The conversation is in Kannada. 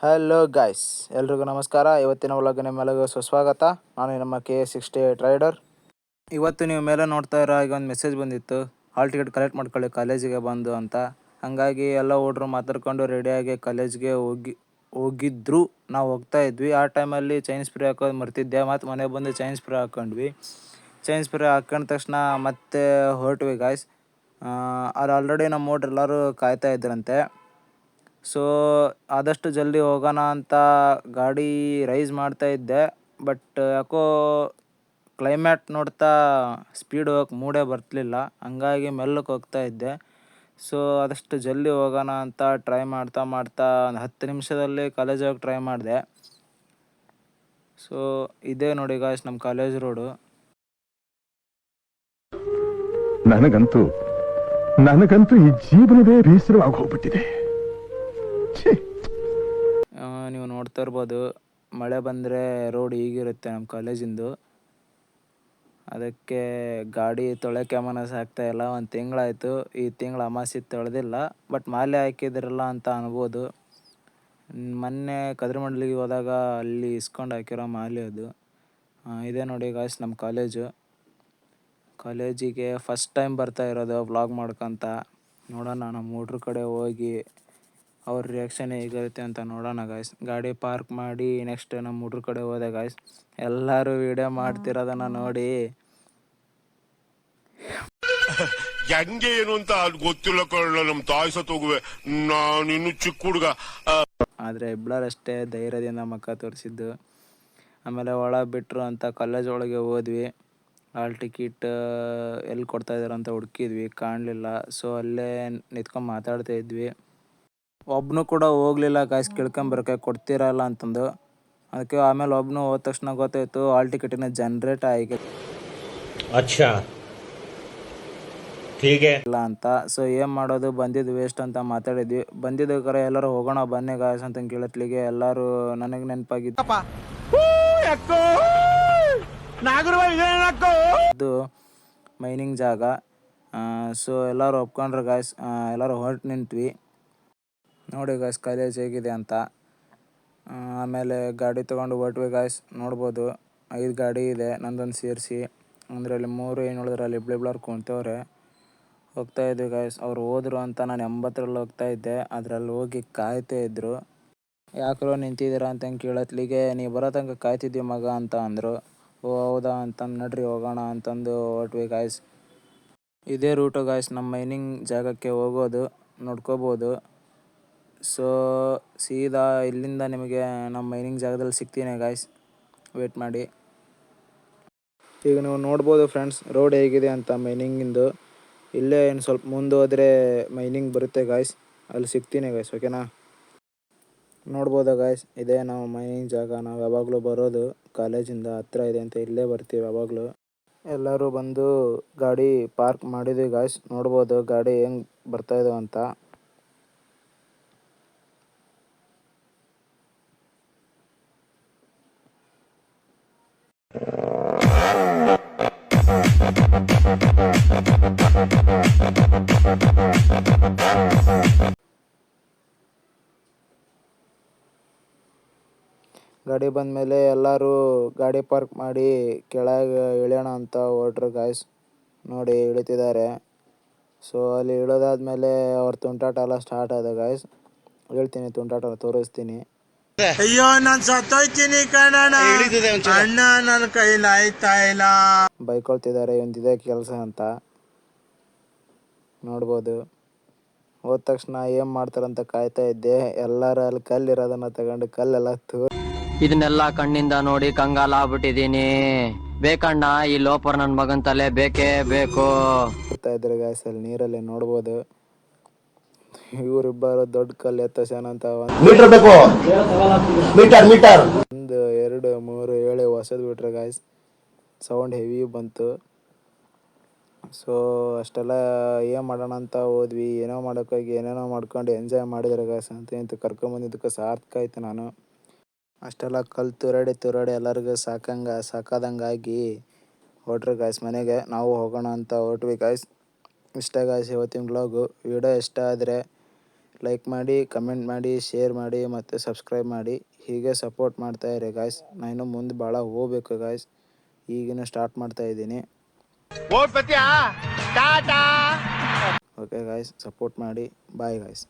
ಹಲೋ ಗಾಯ್ಸ್, ಎಲ್ರಿಗೂ ನಮಸ್ಕಾರ. ಇವತ್ತಿನ ವ್ಲಾಗ್ ನಿಮ್ಮೆಲ್ಲರಿಗೂ ಸುಸ್ವಾಗತ. ನಾನು ನಮ್ಮ KA68 ರೈಡರ್. ಇವತ್ತು ನೀವು ಮೇಲೆ ನೋಡ್ತಾ ಇರೋ ಈಗ ಒಂದು ಮೆಸೇಜ್ ಬಂದಿತ್ತು, ಹಾಲ್ ಟಿಕೆಟ್ ಕಲೆಕ್ಟ್ ಮಾಡ್ಕೊಳ್ಳಿ ಕಾಲೇಜಿಗೆ ಬಂದು ಅಂತ. ಹಾಗಾಗಿ ಎಲ್ಲ ಹುಡ್ರು ಮಾತಾಡ್ಕೊಂಡು ರೆಡಿಯಾಗಿ ಕಾಲೇಜ್ಗೆ ಹೋಗಿದ್ರು. ನಾವು ಹೋಗ್ತಾ ಇದ್ವಿ. ಆ ಟೈಮಲ್ಲಿ ಚೈನ್ ಸ್ಪ್ರೇ ಹಾಕೋದು ಮರ್ತಿದ್ದೆ. ಮತ್ತು ಮನೆಗೆ ಬಂದು ಚೈನ್ ಸ್ಪ್ರೇ ಹಾಕ್ಕೊಂಡ್ವಿ. ಚೈನ್ ಸ್ಪ್ರೇ ಹಾಕೊಂಡ ತಕ್ಷಣ ಮತ್ತೆ ಹೊರಟ್ವಿ ಗಾಯ್ಸ್. ಅಲ್ಲಿ ಆಲ್ರೆಡಿ ನಮ್ಮ ಹುಡ್ರು ಎಲ್ಲರೂ ಕಾಯ್ತಾ ಇದ್ರಂತೆ. ಸೊ ಆದಷ್ಟು ಜಲ್ದಿ ಹೋಗೋಣ ಅಂತ ಗಾಡಿ ರೈಸ್ ಮಾಡ್ತಾ ಇದ್ದೆ. ಬಟ್ ಯಾಕೋ ಕ್ಲೈಮೇಟ್ ನೋಡ್ತಾ ಸ್ಪೀಡ್ ಹೋಗಕ್ಕೆ ಮೂಡೇ ಬರ್ತಲಿಲ್ಲ. ಹಂಗಾಗಿ ಮೆಲ್ಲಕ್ಕೆ ಹೋಗ್ತಾ ಇದ್ದೆ. ಸೊ ಆದಷ್ಟು ಜಲ್ದಿ ಹೋಗೋಣ ಅಂತ ಟ್ರೈ ಮಾಡ್ತಾ ಒಂದು 10 ನಿಮಿಷದಲ್ಲಿ ಕಾಲೇಜ್ ಹೋಗಿ ಟ್ರೈ ಮಾಡಿದೆ. ಸೊ ಇದೇ ನೋಡಿ ಗಾಯ್ಸ್ ನಮ್ಮ ಕಾಲೇಜ್ ರೋಡು. ನನಗಂತೂ ಈ ಜೀವನವೇ ಬೇಸರವಾಗಿ ಹೋಗ್ಬಿಟ್ಟಿದೆ. ನೀವು ನೋಡ್ತಾ ಇರ್ಬೋದು, ಮಳೆ ಬಂದರೆ ರೋಡ್ ಹೀಗಿರುತ್ತೆ ನಮ್ಮ ಕಾಲೇಜಿಂದು. ಅದಕ್ಕೆ ಗಾಡಿ ತೊಳೆಯೋಕ್ಕೆ ಮನಸ್ಸು ಆಗ್ತಾಯಿಲ್ಲ. ಒಂದು ತಿಂಗಳಾಯಿತು. ಈ ತಿಂಗಳು ಅಮಾವಾಸ್ಯೆ ತೊಳೆದಿಲ್ಲ. ಬಟ್ ಮಾಲೆ ಹಾಕಿದ್ರಲ್ಲ ಅಂತ ಅನ್ಬೋದು. ಮೊನ್ನೆ ಕದ್ರಮಂಡ್ಲಿಗೆ ಹೋದಾಗ ಅಲ್ಲಿ ಇಸ್ಕೊಂಡು ಹಾಕಿರೋ ಮಾಲೆ ಅದು. ಇದೇ ನೋಡಿ ಗಾಯ್ಸ್ ನಮ್ಮ ಕಾಲೇಜಿಗೆ ಫಸ್ಟ್ ಟೈಮ್ ಬರ್ತಾ ಇರೋದು ವ್ಲಾಗ್ ಮಾಡ್ಕೊತ. ನೋಡೋಣ ನಮ್ಮ ಹುಡ್ರ ಕಡೆ ಹೋಗಿ ಅವ್ರ ರಿಯಾಕ್ಷನ್ ಹೇಗಿರುತ್ತೆ ಅಂತ ನೋಡೋಣ ಗಾಯ್ಸ್. ಗಾಡಿ ಪಾರ್ಕ್ ಮಾಡಿ ನೆಕ್ಸ್ಟ್ ನಮ್ಮ ಹುಡ್ರ ಕಡೆ ಹೋದೆ ಗಾಯ್ಸ್. ಎಲ್ಲರೂ ವಿಡಿಯೋ ಮಾಡ್ತಿರೋದನ್ನ ನೋಡಿ ಹೆಂಗೆ ಏನು ಅಂತ ಗೊತ್ತಿಲ್ಲ ಕಳ್ಳ. ನಮ್ಮ ತಾಯಿ ಸತ್ತೋಗುವೆ, ನಾನು ಇನ್ನು ಚಿಕ್ಕ ಹುಡುಗ. ಆದರೆ ಇಬ್ಬರಷ್ಟೇ ಧೈರ್ಯದಿಂದ ಮಕ್ಕ ತೋರಿಸಿದ್ದು. ಆಮೇಲೆ ಒಳಗೆ ಬಿಟ್ಟರು ಅಂತ ಕಾಲೇಜ್ ಒಳಗೆ ಹೋದ್ವಿ. ಹಾಲ್ ಟಿಕೆಟ್ ಎಲ್ಲಿ ಕೊಡ್ತಾಯಿದ್ದಾರೆ ಅಂತ ಹುಡುಕಿದ್ವಿ, ಕಾಣಲಿಲ್ಲ. ಸೊ ಅಲ್ಲೇ ನಿಂತ್ಕೊಂಡು ಮಾತಾಡ್ತಾ ಇದ್ವಿ. ಒಬ್ಬನು ಕೂಡ ಹೋಗಲಿಲ್ಲ ಗಾಯ್ಸ್ ಕೇಳ್ಕೊಂಬರಕ್ಕೆ, ಕೊಡ್ತೀರಲ್ಲ ಅಂತಂದು. ಅದಕ್ಕೆ ಆಮೇಲೆ ಒಬ್ಬನು ಹೋದ ತಕ್ಷಣ ಗೊತ್ತಾಯಿತು ಹಾಲ್ ಟಿಕೆಟಿನ ಜನ್ರೇಟ್ ಆಗಿದೆ ಇಲ್ಲ ಅಂತ. ಸೊ ಏನು ಮಾಡೋದು, ಬಂದಿದ್ದು ವೇಸ್ಟ್ ಅಂತ ಮಾತಾಡಿದ್ವಿ. ಬಂದಿದ್ದು ಕರೆ ಎಲ್ಲರೂ ಹೋಗೋಣ ಬನ್ನಿ ಗಾಯ್ಸ್ ಅಂತ ಕೇಳತ್ಲಿಗೆ ಎಲ್ಲರೂ ನನಗೆ ನೆನಪಾಗಿದ್ದು ಇದು ಮೈನಿಂಗ್ ಜಾಗ. ಸೊ ಎಲ್ಲರೂ ಒಪ್ಕೊಂಡ್ರು ಗಾಯ್ಸ್. ಎಲ್ಲರೂ ಹೊರಟು ನಿಂತ್ವಿ. ನೋಡಿ ಗಾಯ್ಸ್ ಕಾಲೇಜ್ ಹೇಗಿದೆ ಅಂತ. ಆಮೇಲೆ ಗಾಡಿ ತೊಗೊಂಡು ಹೊರಟ್ವಿ ಗಾಯ್ಸ್. ನೋಡ್ಬೋದು 5 ಗಾಡಿ ಇದೆ, ನಂದೊಂದು ಸೇರಿಸಿ. ಅಂದರೆ ಅಲ್ಲಿ 3 ಏನು ಹೇಳಿದ್ರೆ ಅಲ್ಲಿ ಇಬ್ಬರು ಕುಂತವ್ರೆ. ಹೋಗ್ತಾ ಇದ್ವಿ ಗಾಯ್ಸ್. ಅವ್ರು ಹೋದ್ರು ಅಂತ ನಾನು 80ರಲ್ಲಿ ಹೋಗ್ತಾ ಇದ್ದೆ. ಅದರಲ್ಲಿ ಹೋಗಿ ಕಾಯ್ತಾ ಇದ್ರು. ಯಾಕ್ರೋ ನಿಂತಿದ್ದೀರಾ ಅಂತ ಕೇಳತ್ಲಿಗೆ, ನೀವು ಬರೋ ತನಕ ಕಾಯ್ತಿದ್ವಿ ಮಗ ಅಂತ ಅಂದರು. ಓ ಹೌದಾ ಅಂತಂದು ನಡ್ರಿ ಹೋಗೋಣ ಅಂತಂದು ಹೊರಟ್ವಿ ಗಾಯ್ಸ್. ಇದೇ ರೂಟು ಗಾಯ್ಸ್ ನಮ್ಮ ಮೈನಿಂಗ್ ಜಾಗಕ್ಕೆ ಹೋಗೋದು, ನೋಡ್ಕೋಬೋದು. ಸೊ ಸೀದಾ ಇಲ್ಲಿಂದ ನಿಮಗೆ ನಮ್ಮ ಮೈನಿಂಗ್ ಜಾಗದಲ್ಲಿ ಸಿಗ್ತೀನಿ ಗಾಯ್ಸ್, ವೇಟ್ ಮಾಡಿ. ಈಗ ನೀವು ನೋಡ್ಬೋದು ಫ್ರೆಂಡ್ಸ್ ರೋಡ್ ಹೇಗಿದೆ ಅಂತ ಮೈನಿಂಗಿಂದು. ಇಲ್ಲೇ ಏನು ಸ್ವಲ್ಪ ಮುಂದೆ ಹೋದರೆ ಮೈನಿಂಗ್ ಬರುತ್ತೆ ಗಾಯ್ಸ್, ಅಲ್ಲಿ ಸಿಗ್ತೀನಿ ಗಾಯ್ಸ್, ಓಕೆನಾ. ನೋಡ್ಬೋದಾ ಗಾಯ್ಸ್, ಇದೇ ನಾವು ಮೈನಿಂಗ್ ಜಾಗ. ನಾವು ಯಾವಾಗಲೂ ಬರೋದು ಕಾಲೇಜಿಂದ ಹತ್ತಿರ ಇದೆ ಅಂತ ಇಲ್ಲೇ ಬರ್ತೀವಿ ಯಾವಾಗಲೂ. ಎಲ್ಲರೂ ಬಂದು ಗಾಡಿ ಪಾರ್ಕ್ ಮಾಡಿದ್ವಿ ಗಾಯ್ಸ್. ನೋಡ್ಬೋದು ಗಾಡಿ ಹೆಂಗೆ ಬರ್ತಾಯಿದ್ದಾವೆ ಅಂತ. ಗಾಡಿ ಬಂದಮೇಲೆ ಎಲ್ಲರೂ ಗಾಡಿ ಪಾರ್ಕ್ ಮಾಡಿ ಕೆಳಗೆ ಇಳಿಯೋಣ ಅಂತ ಹೊರಟ್ರು ಗಾಯ್ಸ್. ನೋಡಿ ಇಳಿತಿದ್ದಾರೆ. ಸೊ ಅಲ್ಲಿ ಇಳಿದಾದ್ಮೇಲೆ ಅವ್ರ ತುಂಟಾಟ ಎಲ್ಲ ಸ್ಟಾರ್ಟ್ ಆದ ಗಾಯ್ಸ್. ಹೇಳ್ತೀನಿ ತುಂಟಾಟ ತೋರಿಸ್ತೀನಿ. ಅಯ್ಯೋ ನಾನು ಸತ್ತೋಯ್ತೀನಿ ಕಣಣ್ಣ, ಅಣ್ಣ ನನ್ನ ಕೈಲಿ ಆಯ್ತಾ ಇಲ್ಲ. ಬೈಕೊಳ್ತಿದ್ದಾರೆ ಒಂದಿದೆ ಕೆಲಸ ಅಂತ. ನೋಡ್ಬೋದು. ಹೋದ ತಕ್ಷಣ ಏನು ಮಾಡ್ತಾರಂತ ಕಾಯ್ತಾ ಇದ್ದೆ. ಎಲ್ಲರೂ ಅಲ್ಲಿ ಕಲ್ಲಿರೋದನ್ನ ತಗೊಂಡು ಕಲ್ಲೆಲ್ಲ ಇದನ್ನೆಲ್ಲ ಕಣ್ಣಿಂದ ನೋಡಿ ಕಂಗಾಲ ಆಗ್ಬಿಟ್ಟಿದೀನಿ. ಬೇಕಣ್ಣ ಈ ಲೋಪರ್ ನನ್ ಮಗನ್ ತಲೆ ಬೇಕೇ ಬೇಕು. ಇದ್ರೆ ಗಾಯ್ಸ್ ಅಲ್ಲಿ ನೀರಲ್ಲಿ ನೋಡ್ಬೋದು. ಇವರಿಬ್ಬರು ದೊಡ್ಡ ಕಲ್ಲು ಎತ್ತಸೇನ ಅಂತ 1 2 3 ಹೇಳಿ ಹೊಸದು ಬಿಟ್ರೆ ಗಾಯ್ಸ್. ಸೌಂಡ್ ಹೆವಿ ಬಂತು. ಸೊ ಅಷ್ಟೆಲ್ಲ ಏನು ಮಾಡೋಣ ಅಂತ ಹೋದ್ವಿ. ಏನೋ ಮಾಡೋಕ್ಕೋಗಿ ಏನೇನೋ ಮಾಡ್ಕೊಂಡು ಎಂಜಾಯ್ ಮಾಡಿದ್ರೆ ಗಾಯ್ಸ್. ಅಂತ ಕರ್ಕೊಂಬಂದಿದ್ದಕ್ಕೆ ಸಾರ್ಥಕ ಆಯ್ತು. ನಾನು ಅಷ್ಟೆಲ್ಲ ಕಲ್ಲು ತುರಾಡಿ ಎಲ್ಲರಿಗೂ ಸಾಕಾದಂಗಾಗಿ ಹೊರಟ್ರು ಗಾಯ್ಸ್ ಮನೆಗೆ. ನಾವು ಹೋಗೋಣ ಅಂತ ಹೊರಟ್ವಿ ಗಾಯ್ಸ್. ಇಷ್ಟ ಗಾಯ್ಸ್ ಇವತ್ತಿನ ವ್ಲಾಗು. ವಿಡಿಯೋ ಇಷ್ಟ ಆದರೆ ಲೈಕ್ ಮಾಡಿ, ಕಮೆಂಟ್ ಮಾಡಿ, ಶೇರ್ ಮಾಡಿ ಮತ್ತು ಸಬ್ಸ್ಕ್ರೈಬ್ ಮಾಡಿ. ಹೀಗೆ ಸಪೋರ್ಟ್ ಮಾಡ್ತಾಯಿರಿ ಗಾಯ್ಸ್. ನಾನು ಮುಂದೆ ಭಾಳ ಹೋಗ್ಬೇಕು ಗಾಯ್ಸ್. ಈಗಿನ ಸ್ಟಾರ್ಟ್ ಮಾಡ್ತಾ ಇದ್ದೀನಿ. ಓಕೆ ಗಾಯ್ಸ್, ಸಪೋರ್ಟ್ ಮಾಡಿ. Bye guys.